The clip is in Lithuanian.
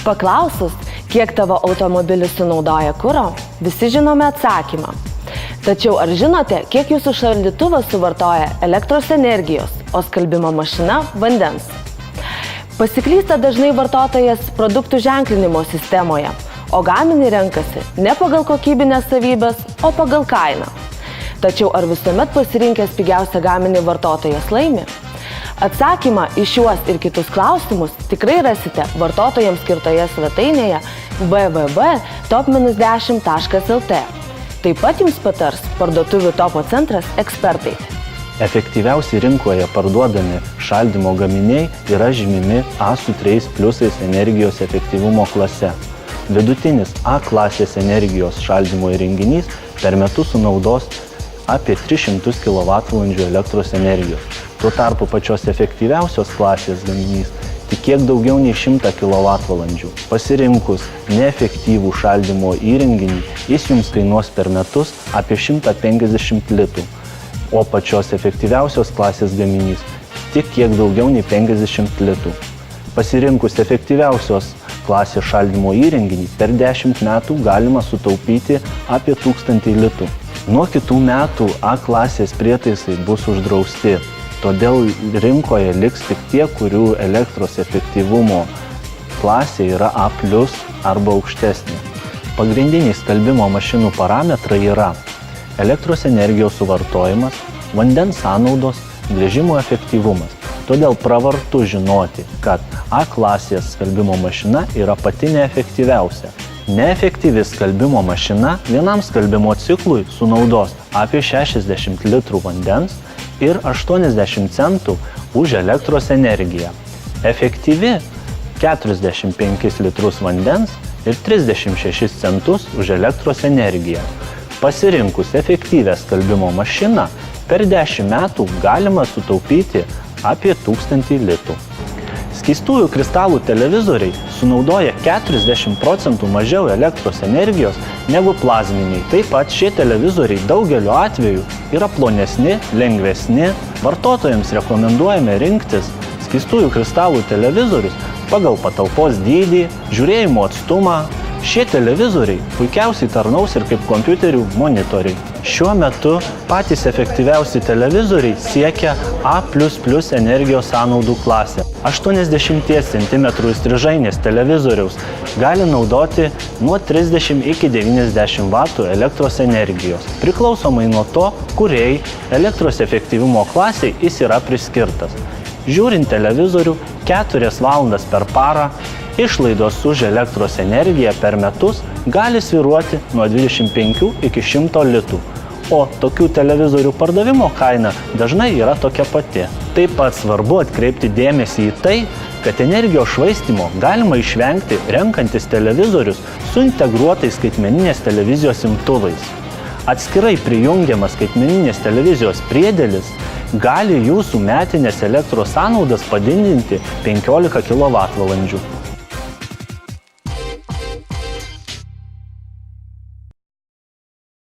Paklausus, kiek tavo automobilis sunaudoja kuro, visi žinome atsakymą. Tačiau ar žinote, kiek jūsų šaldytuvas suvartoja elektros energijos, o skalbimo mašina – vandens? Pasiklysta dažnai vartotojas produktų ženklinimo sistemoje, o gaminį renkasi ne pagal kokybinės savybės, o pagal kainą. Tačiau ar visuomet pasirinkęs pigiausią gaminį vartotojas laimi? Atsakymą į šiuos ir kitus klausimus tikrai rasite vartotojams skirtoje svetainėje www.top-10.lt. Taip pat jums patars parduotuvių Topo centras ekspertai. Efektyviausiai rinkoje parduodami šaldymo gaminiai yra žymimi A su 3 pliusais energijos efektyvumo klase. Vidutinis A klasės energijos šaldymo įrenginys per metus sunaudos apie 300 kWh elektros energijos. Tuo tarpu pačios efektyviausios klasės gaminys tik kiek daugiau nei 100 kWh. Pasirinkus neefektyvų šaldymo įrenginį, jis jums kainuos per metus apie 150 litų, o pačios efektyviausios klasės gaminys tik kiek daugiau nei 50 litų. Pasirinkus efektyviausios klasės šaldymo įrenginį, per 10 metų galima sutaupyti apie 1000 litų. Nuo kitų metų A klasės prietaisai bus uždrausti. Todėl rinkoje liks tik tie, kurių elektros efektyvumo klasė yra A+ arba aukštesnė. Pagrindiniai skalbimo mašinų parametrai yra elektros energijos suvartojimas, vandens sąnaudos, gręžimo efektyvumas. Todėl pravartu žinoti, kad A klasės skalbimo mašina yra pati neefektyviausia. Neefektyvi skalbimo mašina vienam skalbimo ciklui sunaudos apie 60 litrų vandens ir 80 centų už elektros energiją. Efektyvi 45 litrus vandens ir 36 centus už elektros energiją. Pasirinkus efektyvią skalbimo mašiną, per 10 metų galima sutaupyti apie 1000 litų. Skystųjų kristalų televizoriai sunaudoja 40% mažiau elektros energijos negu plazminiai. Taip pat šie televizoriai daugeliu atveju yra plonesni, lengvesni. Vartotojams rekomenduojame rinktis skystųjų kristalų televizorius pagal patalpos dydį, žiūrėjimo atstumą. Šie televizoriai puikiausiai tarnaus ir kaip kompiuterių monitoriai. Šiuo metu patys efektyviausi televizoriai siekia A++ energijos sąnaudų klasę. 80 cm įstrižainės televizoriaus gali naudoti nuo 30 iki 90 W elektros energijos, priklausomai nuo to, kuriai elektros efektyvumo klasiai jis yra priskirtas. Žiūrint televizorių 4 valandas per parą, išlaidos už elektros energiją per metus gali svyruoti nuo 25 iki 100 litų, o tokių televizorių pardavimo kaina dažnai yra tokia pati. Taip pat svarbu atkreipti dėmesį į tai, kad energijos švaistymo galima išvengti renkantis televizorius su integruotais skaitmeninės televizijos imtuvais. Atskirai prijungiamas skaitmeninės televizijos priedėlis gali jūsų metinės elektros sąnaudas padidinti 15 kWh.